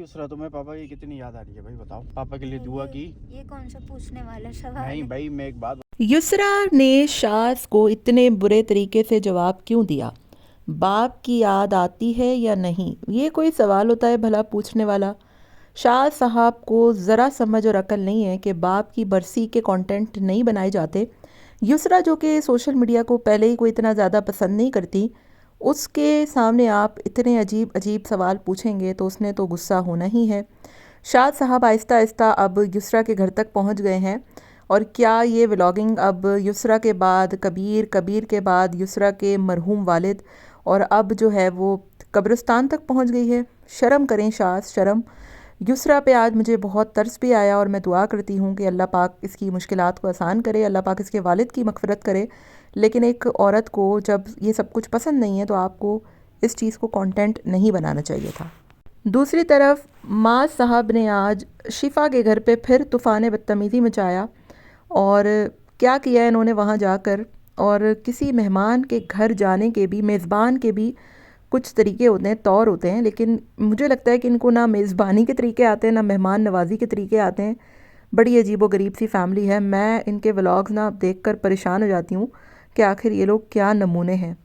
युसरा, तुम्हें पापा की कितनी याद आ रही है भाई? बताओ, पापा के लिए दुआ की? ये कौन सा पूछने वाला सवाल नहीं है? भाई, मैं एक बात। युसरा ने शाज़ को इतने बुरे तरीके से जवाब क्यों दिया? बाप की याद आती है या नहीं, ये कोई सवाल होता है भला पूछने वाला? शाह साहब को ज़रा समझ और अकल नहीं है कि बाप की बरसी के कंटेंट नहीं बनाए जाते। युसरा जो कि सोशल मीडिया को पहले ही कोई इतना ज़्यादा पसंद नहीं करती, उसके सामने आप इतने अजीब अजीब सवाल पूछेंगे तो उसने तो गुस्सा होना ही है। शाह साहब आहिस्ता आहिस्ता अब युसरा के घर तक पहुंच गए हैं। और क्या ये व्लॉगिंग अब युसरा के बाद कबीर, कबीर के बाद युसरा के मरहूम वालिद, और अब जो है वो कब्रिस्तान तक पहुंच गई है? शर्म करें शाह, शर्म। युसरा पे आज मुझे बहुत तरस भी आया और मैं दुआ करती हूँ कि अल्लाह पाक इसकी मुश्किलात को आसान करे, अल्लाह पाक इसके वालिद की मग़फ़िरत करे। लेकिन एक औरत को जब ये सब कुछ पसंद नहीं है तो आपको इस चीज़ को कंटेंट नहीं बनाना चाहिए था। दूसरी तरफ माँ साहब ने आज शिफा के घर पे फिर तूफ़ान बदतमीज़ी मचाया। और क्या किया इन्होंने वहाँ जाकर, और किसी मेहमान के घर जाने के भी, मेज़बान के भी कुछ तरीके होते हैं, तौर होते हैं। लेकिन मुझे लगता है कि इनको ना मेज़बानी के तरीके आते हैं, ना मेहमान नवाज़ी के तरीके आते हैं। बड़ी अजीब व गरीब सी फैमिली है। मैं इनके व्लॉग्स ना देखकर परेशान हो जाती हूँ कि आखिर ये लोग क्या नमूने हैं।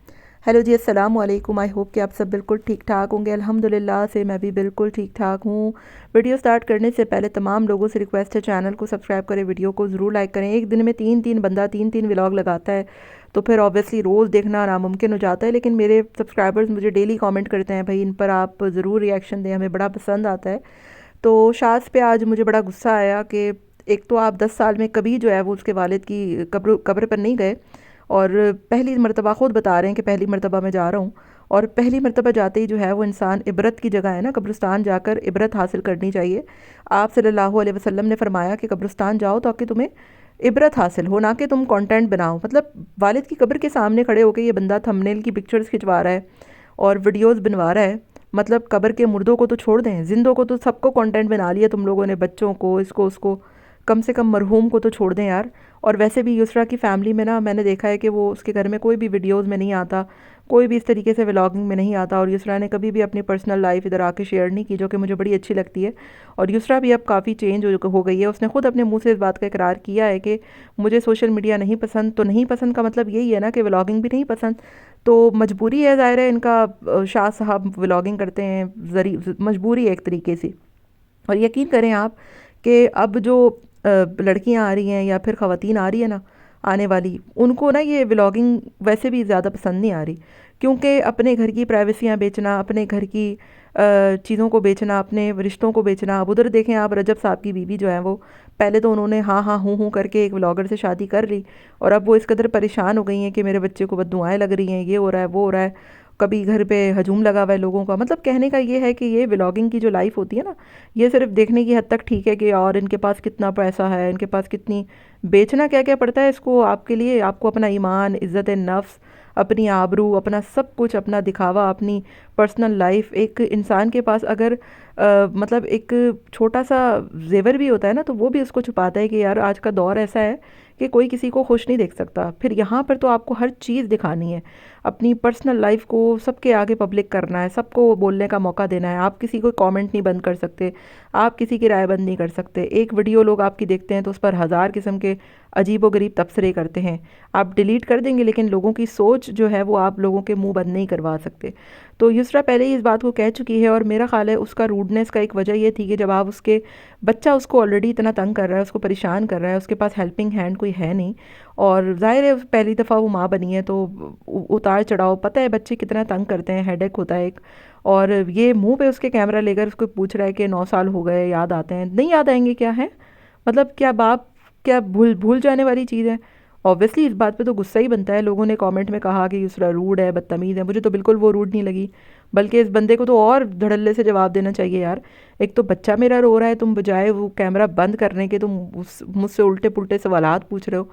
हेलो जी, अस्सलाम वालेकुम। आई होप कि आप सब बिल्कुल ठीक ठाक होंगे। अल्हम्दुलिल्लाह से मैं भी बिल्कुल ठीक ठाक हूँ। वीडियो स्टार्ट करने से पहले तमाम लोगों से रिक्वेस्ट है, चैनल को सब्सक्राइब करें, वीडियो को ज़रूर लाइक करें। एक दिन में तीन बंदा तीन व्लॉग लगाता है तो फिर ऑब्वियसली रोज़ देखना नामुमकिन हो जाता है। लेकिन मेरे सब्सक्राइबर्स मुझे डेली कमेंट करते हैं, भाई इन पर आप ज़रूर रिएक्शन दें, हमें बड़ा पसंद आता है। तो शाज़ पे आज मुझे बड़ा गुस्सा आया कि एक तो आप 10 साल में कभी जो है वो उसके वालिद की कब्र पर नहीं गए, और पहली मरतबा ख़ुद बता रहे हैं कि पहली मरतबा मैं जा रहा हूँ। और पहली मरतबा जाते ही जो है वो इंसान, इबरत की जगह है ना कब्रिस्तान, जाकर इबरत हासिल करनी चाहिए। आप सल्लल्लाहु अलैहि वसल्लम ने फरमाया कि कब्रिस्तान जाओ ताकि तुम्हें इबरत हासिल हो, ना कि तुम कंटेंट बनाओ। मतलब वालिद की कब्र के सामने खड़े होकर ये बंदा थंबनेल की पिक्चर्स खिंचवा रहा है और वीडियोस बनवा रहा है। मतलब कब्र के मुर्दों को तो छोड़ दें, जिंदों को तो सबको कंटेंट बना लिया तुम लोगों ने, बच्चों को, इसको उसको। कम से कम मरहूम को तो छोड़ दें यार। और वैसे भी युसरा की फ़ैमिली में ना मैंने देखा है कि वो, उसके घर में कोई भी वीडियोस में नहीं आता, कोई भी इस तरीके से व्लॉगिंग में नहीं आता। और युसरा ने कभी भी अपनी पर्सनल लाइफ इधर आके शेयर नहीं की, जो कि मुझे बड़ी अच्छी लगती है। और युसरा भी अब काफ़ी चेंज हो गई है। उसने खुद अपने मुंह से इस बात का इकरार किया है कि मुझे सोशल मीडिया नहीं पसंद। तो नहीं पसंद का मतलब यही है ना कि व्लॉगिंग भी नहीं पसंद। तो मजबूरी है, ज़ाहिर है इनका। शाह साहब व्लॉगिंग करते हैं, मजबूरी है एक तरीके से। और यकीन करें आप कि अब जो लड़कियां आ रही हैं या फिर ख़वातीन आ रही है ना, आने वाली, उनको ना ये व्लॉगिंग वैसे भी ज़्यादा पसंद नहीं आ रही। क्योंकि अपने घर की प्राइवेसियाँ बेचना, अपने घर की चीज़ों को बेचना, अपने रिश्तों को बेचना। अब उधर देखें आप, रजब साहब की बीवी जो है वो, पहले तो उन्होंने हाँ हाँ हूँ करके एक व्लॉगर से शादी कर ली, और अब वो इस कदर परेशान हो गई हैं कि मेरे बच्चे को बददुआएं लग रही हैं, ये हो रहा है, वो हो रहा है, कभी घर पे हजूम लगा हुआ है लोगों का। मतलब कहने का ये है कि ये व्लॉगिंग की जो लाइफ होती है ना, ये सिर्फ देखने की हद तक ठीक है कि और इनके पास कितना पैसा है, इनके पास कितनी, बेचना क्या क्या पड़ता है इसको आपके लिए। आपको अपना ईमान, इज़्ज़त नफ्स, अपनी आबरू, अपना सब कुछ, अपना दिखावा, अपनी पर्सनल लाइफ। एक इंसान के पास अगर मतलब एक छोटा सा जेवर भी होता है ना, तो वो भी उसको छुपाता है कि यार आज का दौर ऐसा है कि कोई किसी को खुश नहीं देख सकता। फिर यहाँ पर तो आपको हर चीज़ दिखानी है, अपनी पर्सनल लाइफ को सबके आगे पब्लिक करना है, सबको बोलने का मौका देना है। आप किसी को कमेंट नहीं बंद कर सकते, आप किसी की राय बंद नहीं कर सकते। एक वीडियो लोग आपकी देखते हैं तो उस पर हज़ार किस्म के अजीब व गरीब तबसरे करते हैं। आप डिलीट कर देंगे, लेकिन लोगों की सोच जो है वो आप लोगों के मुंह बंद नहीं करवा सकते। तो युसरा पहले ही इस बात को कह चुकी है, और मेरा ख्याल है उसका रूडनेस का एक वजह ये थी कि जब आप उसके बच्चा उसको ऑलरेडी इतना तंग कर रहा है, उसको परेशान कर रहा है, उसके पास हेल्पिंग हैंड कोई है नहीं, और ज़ाहिर है पहली दफ़ा वो माँ बनी है, तो उतार चढ़ाव, पता है बच्चे कितना तंग करते हैं, हेडेक होता है एक। और ये मुंह पे उसके कैमरा लेकर उसको पूछ रहा है कि 9 साल हो गए, याद आते हैं? नहीं याद आएंगे क्या है? मतलब क्या बाप, क्या भूल भूल जाने वाली चीज़ है? ऑब्वियसली इस बात पे तो गुस्सा ही बनता है। लोगों ने कमेंट में कहा कि युसरा रूड है, बदतमीज़ है। मुझे तो बिल्कुल वो रूड नहीं लगी, बल्कि इस बंदे को तो और धड़ल्ले से जवाब देना चाहिए यार। एक तो बच्चा मेरा रो रहा है, तुम बजाय वो कैमरा बंद करने के तुम मुझसे उल्टे पुल्टे सवालात पूछ रहे हो।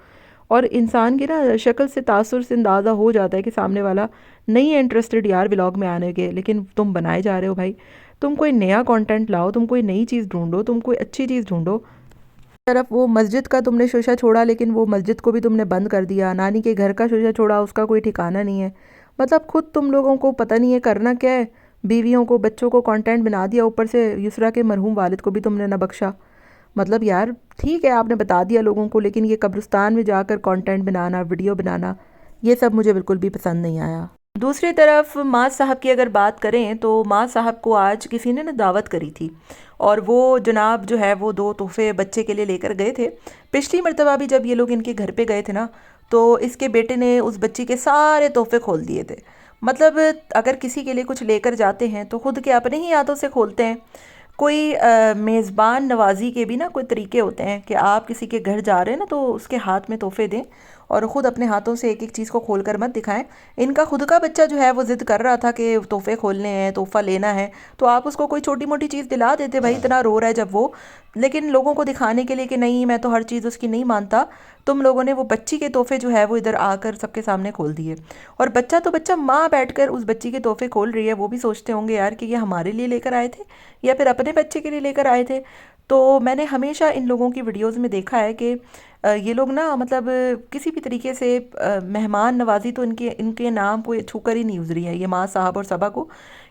और इंसान की ना शक्ल से, तासुर से अंदाज़ा हो जाता है कि सामने वाला नहीं है इंटरेस्टेड यार व्लॉग में आने के, लेकिन तुम बनाए जा रहे हो भाई। तुम कोई नया कंटेंट लाओ, तुम कोई नई चीज़ ढूंढो, तुम कोई अच्छी चीज़ ढूंढो। तरफ वो मस्जिद का तुमने शोशा छोड़ा, लेकिन वो मस्जिद को भी तुमने बंद कर दिया। नानी के घर का शोशा छोड़ा, उसका कोई ठिकाना नहीं है। मतलब खुद तुम लोगों को पता नहीं है करना क्या है। बीवियों को, बच्चों को कंटेंट बना दिया, ऊपर से युसरा के मरहूम वालिद को भी तुमने ना बख्शा। मतलब यार ठीक है आपने बता दिया लोगों को, लेकिन ये कब्रिस्तान में जाकर कंटेंट बनाना, वीडियो बनाना, ये सब मुझे बिल्कुल भी पसंद नहीं आया। दूसरी तरफ माँ साहब की अगर बात करें तो माँ साहब को आज किसी ने ना दावत करी थी और वो जनाब जो है वो 2 तोहफे बच्चे के लिए लेकर गए थे। पिछली मरतबा भी जब ये लोग इनके घर पे गए थे ना, तो इसके बेटे ने उस बच्ची के सारे तोहफे खोल दिए थे। मतलब अगर किसी के लिए कुछ लेकर जाते हैं तो खुद के अपने ही हाथों से खोलते हैं। कोई मेज़बान नवाजी के भी ना कोई तरीके होते हैं कि आप किसी के घर जा रहे हैं ना तो उसके हाथ में तोहफे दें और ख़ुद अपने हाथों से एक एक चीज़ को खोल कर मत दिखाएं। इनका खुद का बच्चा जो है वो ज़िद कर रहा था कि तोहफे खोलने हैं, तोहफ़ा लेना है, तो आप उसको कोई छोटी मोटी चीज़ दिला देते, भाई इतना रो रहा है जब वो। लेकिन लोगों को दिखाने के लिए कि नहीं मैं तो हर चीज़ उसकी नहीं मानता, तुम लोगों ने वो बच्ची के तोहफे जो है वो इधर आकर सबके सामने खोल दिए। और बच्चा तो बच्चा, माँ बैठकर उस बच्ची के तोहफे खोल रही है, वो भी सोचते होंगे यार कि ये हमारे लिए लेकर आए थे या फिर अपने बच्चे के लिए लेकर आए थे। तो मैंने हमेशा इन लोगों की वीडियोस में देखा है कि ये लोग ना मतलब किसी भी तरीके से मेहमान नवाजी तो इनके इनके नाम को छूकर ही नहीं गुजरी है ये माँ साहब और सबा को,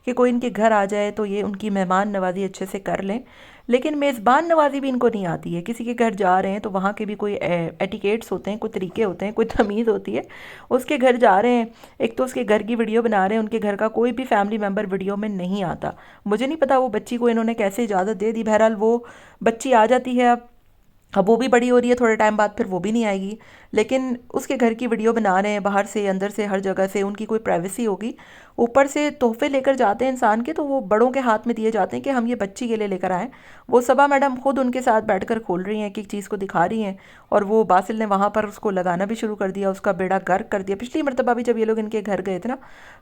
कि कोई इनके घर आ जाए तो ये उनकी मेहमान नवाजी अच्छे से कर लें। लेकिन मेज़बान नवाजी भी इनको नहीं आती है। किसी के घर जा रहे हैं तो वहाँ के भी कोई एटिकेट्स होते हैं, कोई तरीके होते हैं, कोई तमीज़ होती है। उसके घर जा रहे हैं, एक तो उसके घर की वीडियो बना रहे हैं, उनके घर का कोई भी फैमिली मेम्बर वीडियो में नहीं आता। मुझे नहीं पता वो बच्ची को इन्होंने कैसे इजाज़त दे दी। बहरहाल वो बच्ची आ जाती है, अब वो भी बड़ी हो रही है, थोड़े टाइम बाद फिर वो भी नहीं आएगी। लेकिन उसके घर की वीडियो बना रहे हैं, बाहर से अंदर से हर जगह से, उनकी कोई प्राइवेसी होगी। ऊपर से तोहफे लेकर जाते हैं इंसान के तो वो बड़ों के हाथ में दिए जाते हैं कि हम ये बच्ची के लिए लेकर आए। वो सबा मैडम खुद उनके साथ बैठकर खोल रही हैं, एक एक चीज़ को दिखा रही हैं। और वो बासिल ने वहाँ पर उसको लगाना भी शुरू कर दिया, उसका बेड़ा गर्क कर दिया। पिछली मरतबा भी जब ये लोग इनके घर गए थे ना,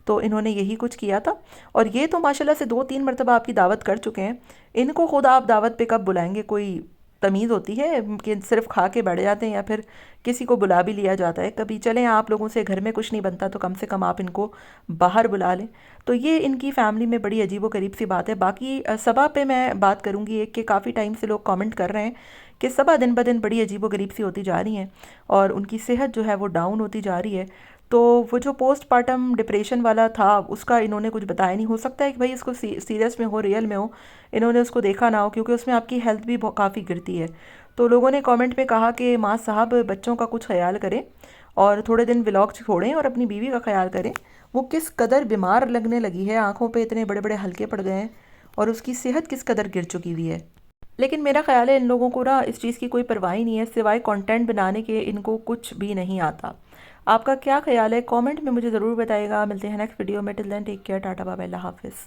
तो इन्होंने यही कुछ किया था। और ये तो माशाल्लाह से 2-3 मरतबा आपकी दावत कर चुके हैं। इनको खुद आप दावत पे कब बुलाएंगे? कोई तमीज़ होती है कि सिर्फ खा के बैठ जाते हैं या फिर किसी को बुला भी लिया जाता है कभी? चलें, आप लोगों से घर में कुछ नहीं बनता तो कम से कम आप इनको बाहर बुला लें। तो ये इनकी फ़ैमिली में बड़ी अजीब व गरीब सी बात है। बाकी सबा पे मैं बात करूँगी एक कि काफ़ी टाइम से लोग कमेंट कर रहे हैं कि सबा दिन ब दिन बड़ी अजीब व गरीब सी होती जा रही हैं और उनकी सेहत जो है वो डाउन होती जा रही है। तो वो जो पोस्टपार्टम डिप्रेशन वाला था उसका इन्होंने कुछ बताया नहीं। हो सकता है कि भाई इसको सीरियस में हो, रियल में हो, इन्होंने उसको देखा ना हो, क्योंकि उसमें आपकी हेल्थ भी काफ़ी गिरती है। तो लोगों ने कमेंट में कहा कि माँ साहब बच्चों का कुछ ख्याल करें और थोड़े दिन व्लॉग छोड़ें और अपनी बीवी का ख्याल करें। वो किस कदर बीमार लगने लगी है, आंखों पे इतने बड़े बड़े हल्के पड़ गए हैं और उसकी सेहत किस कदर गिर चुकी हुई है। लेकिन मेरा ख्याल है इन लोगों को ना इस चीज़ की कोई परवाह ही नहीं है, सिवाय कंटेंट बनाने के इनको कुछ भी नहीं आता। आपका क्या ख्याल है? कमेंट में मुझे ज़रूर बताइएगा। मिलते हैं नेक्स्ट वीडियो में। Till then take care, tata bye bye, अल्लाह हाफिज़।